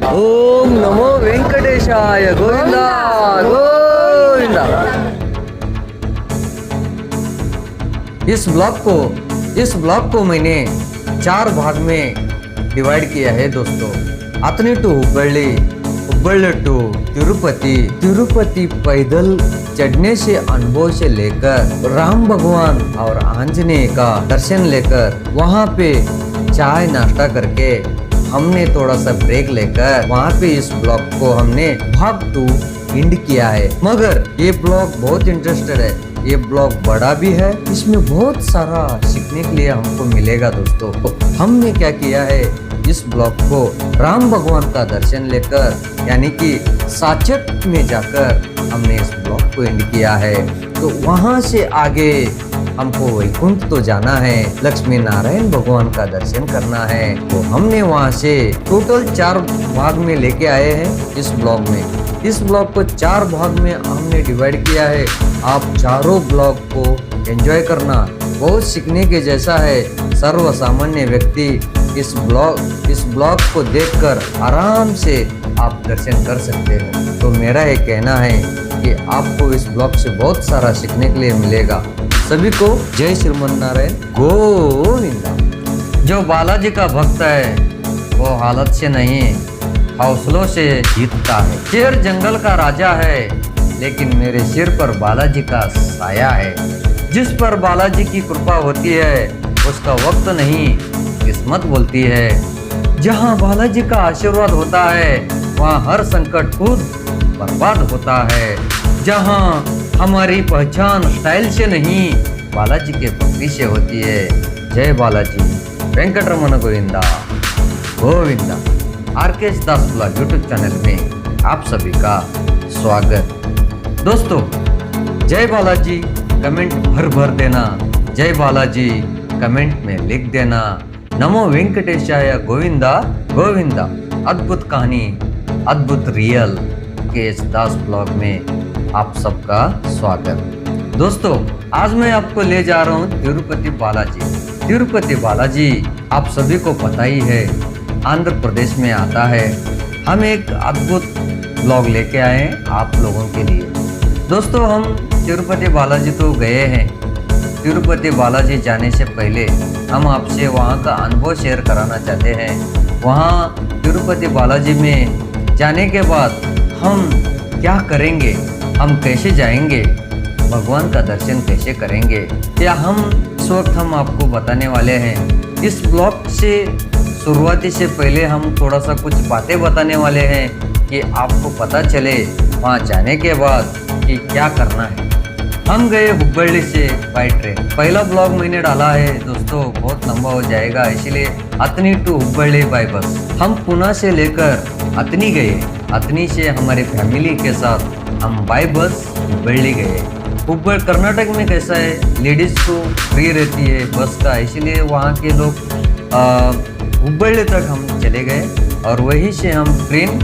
ओम नमो वेंकटेशाय गोविंदा गोविंदा। इस ब्लॉग को मैंने 4 भाग में डिवाइड किया है दोस्तों। अतनी टू हुब्बಳ್ಳಿ, हुब्बಳ್ಳಿ टू तिरुपति, तिरुपति पैदल चढ़ने से अनुभव से लेकर राम भगवान और आंजनेय का दर्शन लेकर वहाँ पे चाय नाश्ता करके हमने थोड़ा सा ब्रेक लेकर वहाँ पे इस ब्लॉग को हमने भाग 2 एंड किया है। मगर ये ब्लॉग बहुत इंटरेस्टेड है, ये ब्लॉग बड़ा भी है, इसमें बहुत सारा सीखने के लिए हमको मिलेगा दोस्तों। हमने क्या किया है, इस ब्लॉग को राम भगवान का दर्शन लेकर यानी कि साचेत में जाकर हमने इस ब्लॉग को एंड किया है। तो वहाँ से आगे हमको वैकुंठ तो जाना है, लक्ष्मी नारायण भगवान का दर्शन करना है। तो हमने वहाँ से टोटल 4 भाग में लेके आए हैं इस ब्लॉग में। इस ब्लॉग को 4 भाग में हमने डिवाइड किया है। आप चारों ब्लॉग को एंजॉय करना, बहुत सीखने के जैसा है। सर्व सामान्य व्यक्ति इस ब्लॉग को देखकर आराम से आप दर्शन कर सकते हो। तो मेरा ये कहना है कि आपको इस ब्लॉग से बहुत सारा सीखने के लिए मिलेगा। सभी को जय श्रीमन्नारायण गोविंदा। जो बालाजी का भक्त है वो हालत से नहीं हौसलों से जीतता है। शेर जंगल का राजा है लेकिन मेरे सिर पर बालाजी का साया है। जिस पर बालाजी की कृपा होती है उसका वक्त नहीं किस्मत बोलती है। जहाँ बालाजी का आशीर्वाद होता है वहाँ हर संकट खुद बर्बाद होता है। जहाँ हमारी पहचान स्टाइल से नहीं बालाजी के भक्ति से होती है। जय बालाजी, वेंकटरमण गोविंदा गोविंदा। आरके दास ब्लॉग यूट्यूब चैनल में आप सभी का स्वागत। दोस्तों जय बालाजी कमेंट भर देना, जय बालाजी कमेंट में लिख देना। नमो वेंकटेशाय गोविंदा गोविंदा। अद्भुत कहानी, अद्भुत रियल के दास ब्लॉग में आप सबका स्वागत। दोस्तों आज मैं आपको ले जा रहा हूँ तिरुपति बालाजी। तिरुपति बालाजी आप सभी को पता ही है, आंध्र प्रदेश में आता है। हम एक अद्भुत ब्लॉग लेके आए हैं आप लोगों के लिए। दोस्तों हम तिरुपति बालाजी तो गए हैं। तिरुपति बालाजी जाने से पहले हम आपसे वहाँ का अनुभव शेयर कराना चाहते हैं। वहाँ तिरुपति बालाजी में जाने के बाद हम क्या करेंगे, हम कैसे जाएंगे, भगवान का दर्शन कैसे करेंगे, या हम इस वक्त हम आपको बताने वाले हैं। इस ब्लॉग से शुरुआती से पहले हम थोड़ा सा कुछ बातें बताने वाले हैं कि आपको पता चले वहाँ जाने के बाद कि क्या करना है। हम गए हुब्बಳ್ಳಿ से बाई ट्रेन। पहला ब्लॉग मैंने डाला है दोस्तों, बहुत लंबा हो जाएगा, इसीलिए अतनी टू हुब्बಳ್ಳಿ बाई बस। हम पुणे से लेकर अतनी गए, अतनी से हमारे फैमिली के साथ हम बाई बस हुब्बಳ್ಳಿ गए। हुब्बಳ್ಳಿ कर्नाटक में कैसा है, लेडीज को फ्री रहती है बस का, इसीलिए वहाँ के लोग हुब्बಳ್ಳಿ तक हम चले गए और वहीं से हम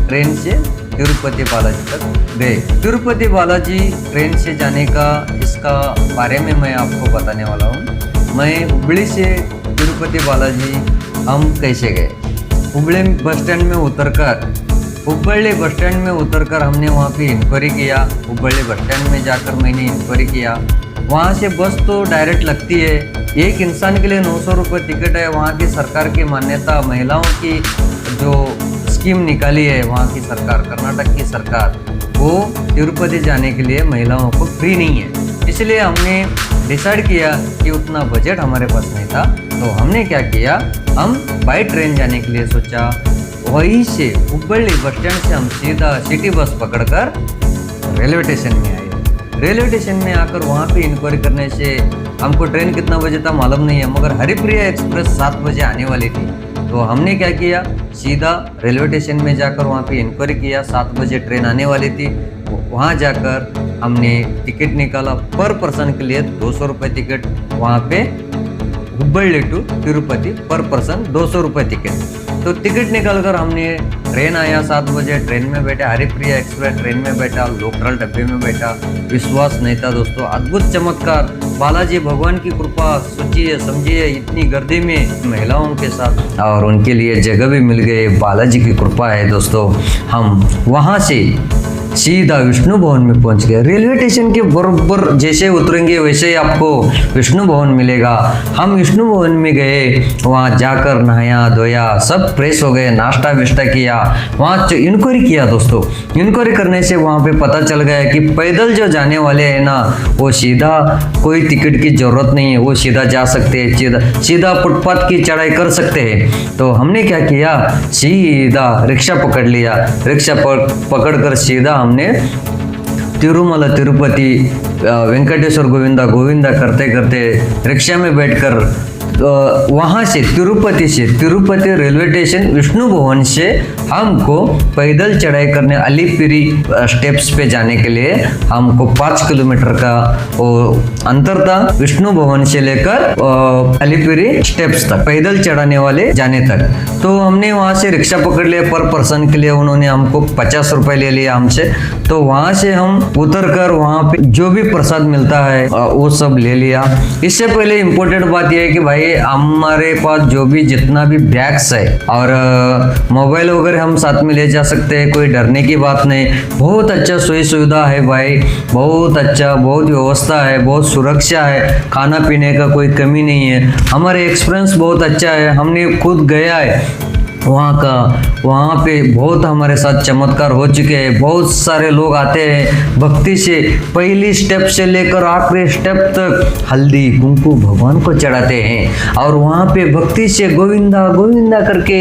ट्रेन से तिरुपति बालाजी तक गए। तिरुपति बालाजी ट्रेन से जाने का इसका बारे में मैं आपको बताने वाला हूँ। मैं हुब्बಳ್ಳಿ से तिरुपति बालाजी हम कैसे गए। हुब्बಳ್ಳಿ बस स्टैंड में उतरकर हमने वहाँ पे इंक्वायरी किया। हुब्बಳ್ಳಿ बस स्टैंड में जाकर मैंने इंक्वायरी किया। वहाँ से बस तो डायरेक्ट लगती है, एक इंसान के लिए 900 रुपये टिकट है। वहाँ की सरकार की मान्यता, महिलाओं की जो स्कीम निकाली है वहाँ की सरकार, कर्नाटक की सरकार, वो तिरुपति जाने के लिए महिलाओं को फ्री नहीं है। इसलिए हमने डिसाइड किया कि उतना बजट हमारे पास नहीं था, तो हमने क्या किया, हम बाई ट्रेन जाने के लिए सोचा। वहीं से हुब्बಳ್ಳಿ बस स्टैंड से हम सीधा सिटी बस पकड़कर रेलवे स्टेशन में आए। रेलवे स्टेशन में आकर वहाँ पे इंक्वायरी करने से हमको ट्रेन कितना बजे था मालूम नहीं है, मगर हरिप्रिया एक्सप्रेस 7 बजे आने वाली थी। तो हमने क्या किया, सीधा रेलवे स्टेशन में जाकर वहाँ पे इंक्वायरी किया। 7 बजे ट्रेन आने वाली थी। वहाँ जाकर हमने टिकट निकाला। पर पर्सन के लिए 200 रुपये टिकट, वहाँ पे हुब्बಳ್ಳಿ टू तिरुपति पर पर्सन 200 रुपये टिकट। तो टिकट निकाल कर हमने, ट्रेन आया 7 बजे, ट्रेन में बैठा, हरिप्रिया एक्सप्रेस ट्रेन में बैठा, लोकल डब्बे में बैठा। विश्वास नहीं था दोस्तों, अद्भुत चमत्कार। बालाजी भगवान की कृपा, सोचिए समझिए इतनी गर्दी में महिलाओं के साथ, और उनके लिए जगह भी मिल गई। बालाजी की कृपा है दोस्तों। हम वहाँ से सीधा विष्णु भवन में पहुंच गए। रेलवे स्टेशन के बराबर जैसे उतरेंगे वैसे ही आपको विष्णु भवन मिलेगा। हम विष्णु भवन में गए, वहाँ जाकर नहाया धोया, सब फ्रेश हो गए, नाश्ता विश्ता किया, वहाँ इंक्वायरी किया दोस्तों। इंक्वायरी करने से वहाँ पे पता चल गया कि पैदल जो जाने वाले हैं ना, वो सीधा कोई टिकट की जरूरत नहीं है, वो सीधा जा सकते हैं, सीधा फुटपाथ की चढ़ाई कर सकते हैं। तो हमने क्या किया, सीधा रिक्शा पकड़ लिया। रिक्शा पकड़ कर सीधा हमने तिरुमला तिरुपति वेंकटेश्वर गोविंदा गोविंदा करते करते रिक्शा में बैठकर वहाँ से तिरुपति रेलवे स्टेशन विष्णु भवन से हमको पैदल चढ़ाई करने अलीपिरी स्टेप्स पे जाने के लिए हमको 5 किलोमीटर का वो अंतर था। विष्णु भवन से लेकर अलीपिरी स्टेप्स तक पैदल चढ़ाने वाले जाने तक। तो हमने वहाँ से रिक्शा पकड़ लिया। पर पर्सन के लिए उन्होंने हमको 50 रुपए ले लिया हमसे। तो वहाँ से हम उतर कर वहाँ पे जो भी प्रसाद मिलता है वो सब ले लिया। इससे पहले इम्पोर्टेंट बात यह है कि भाई हमारे पास जो भी जितना भी बैग्स है और मोबाइल वगैरह हम साथ में ले जा सकते हैं, कोई डरने की बात नहीं। बहुत अच्छा सुविधा है भाई, बहुत अच्छा, बहुत व्यवस्था है, बहुत सुरक्षा है, खाना पीने का कोई कमी नहीं है। हमारे एक्सपीरियंस बहुत अच्छा है, हमने खुद गया है वहाँ पे बहुत हमारे साथ चमत्कार हो चुके हैं। बहुत सारे लोग आते हैं भक्ति से, पहली स्टेप से लेकर आखिरी स्टेप तक हल्दी कुंकू भगवान को चढ़ाते हैं और वहाँ पे भक्ति से गोविंदा गोविंदा करके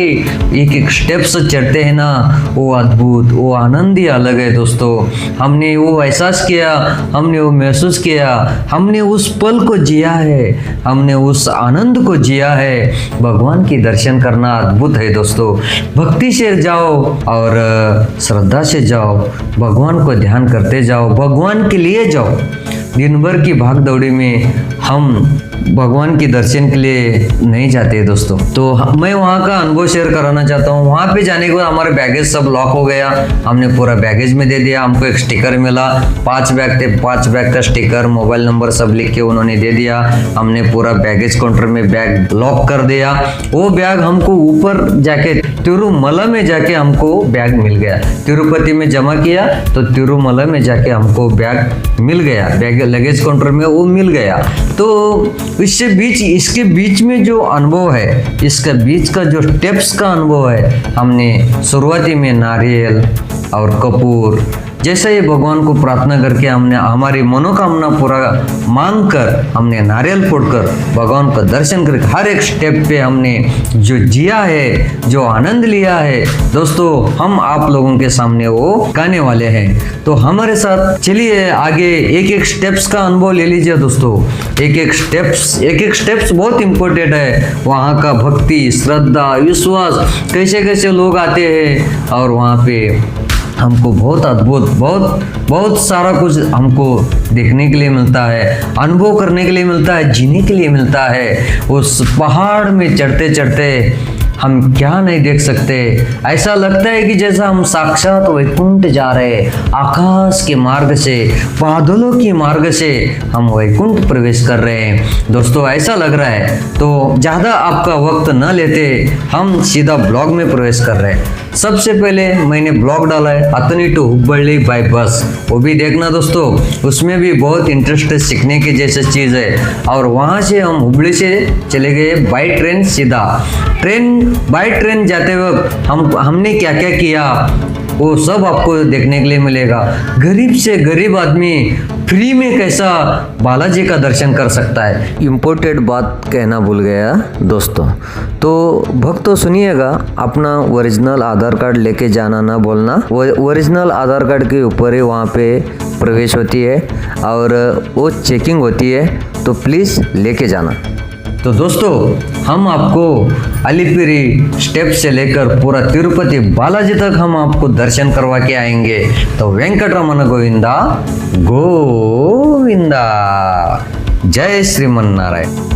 एक एक स्टेप्स चढ़ते हैं ना, वो अद्भुत, वो आनंद ही अलग है दोस्तों। हमने वो एहसास किया, हमने वो महसूस किया, हमने उस पल को जिया है, हमने उस आनंद को जिया है। भगवान की दर्शन करना अद्भुत है दोस्तों। भक्ति से जाओ और श्रद्धा से जाओ, भगवान को ध्यान करते जाओ, भगवान के लिए जाओ। दिन भर की भाग दौड़ी में हम भगवान के दर्शन के लिए नहीं जाते दोस्तों। तो मैं वहाँ का अनुभव शेयर कराना चाहता हूँ। वहाँ पे जाने के बाद हमारे बैगेज सब लॉक हो गया, हमने पूरा बैगेज में दे दिया। हमको एक स्टिकर मिला, 5 बैग थे, 5 बैग का स्टिकर, मोबाइल नंबर सब लिख के उन्होंने दे दिया। हमने पूरा बैगेज काउंटर में बैग लॉक कर दिया। वो बैग हमको ऊपर जाके तिरुमला में जाके हमको बैग मिल गया। तिरुपति में जमा किया तो तिरुमला में जाके हमको बैग मिल गया, बैग लगेज काउंटर में वो मिल गया। तो इसके बीच में जो अनुभव है, इसका बीच का जो स्टेप्स का अनुभव है, हमने शुरुआती में नारियल और कपूर जैसे ही भगवान को प्रार्थना करके हमने हमारी मनोकामना पूरा मांग कर हमने नारियल फोड़कर भगवान का दर्शन करके हर एक स्टेप पे हमने जो जिया है, जो आनंद लिया है दोस्तों, हम आप लोगों के सामने वो गाने वाले हैं। तो हमारे साथ चलिए आगे एक एक स्टेप्स का अनुभव ले लीजिए दोस्तों। एक एक स्टेप्स बहुत इम्पोर्टेंट है। वहाँ का भक्ति, श्रद्धा, विश्वास, कैसे कैसे लोग आते हैं और वहाँ पे हमको बहुत अद्भुत, बहुत सारा कुछ हमको देखने के लिए मिलता है, अनुभव करने के लिए मिलता है, जीने के लिए मिलता है। उस पहाड़ में चढ़ते चढ़ते हम क्या नहीं देख सकते। ऐसा लगता है कि जैसा हम साक्षात वैकुंठ जा रहे हैं। आकाश के मार्ग से, बादलों के मार्ग से हम वैकुंठ प्रवेश कर रहे हैं दोस्तों, ऐसा लग रहा है। तो ज़्यादा आपका वक्त न लेते हम सीधा ब्लॉग में प्रवेश कर रहे हैं। सबसे पहले मैंने ब्लॉग डाला है अतनी टू हुब्बಳ್ಳಿ बाय बस, वो भी देखना दोस्तों। उसमें भी बहुत इंटरेस्ट सीखने की जैसे चीज़ है। और वहाँ से हम हुब्बಳ್ಳಿ से चले गए बाय ट्रेन सीधा। बाय ट्रेन जाते वक्त हमने क्या क्या किया वो सब आपको देखने के लिए मिलेगा। गरीब से गरीब आदमी फ्री में कैसा बालाजी का दर्शन कर सकता है। इम्पोर्टेंट बात कहना भूल गया दोस्तों। तो भक्तों सुनिएगा, अपना ओरिजिनल आधार कार्ड लेके जाना ना भूलना। ओरिजिनल आधार कार्ड के ऊपर ही वहाँ पे प्रवेश होती है और वो चेकिंग होती है, तो प्लीज़ लेके जाना। तो दोस्तों हम आपको अलीपिरी स्टेप से लेकर पूरा तिरुपति बालाजी तक हम आपको दर्शन करवा के आएंगे। तो वेंकटरमण गोविंदा गोविंदा, जय श्रीमन नारायण।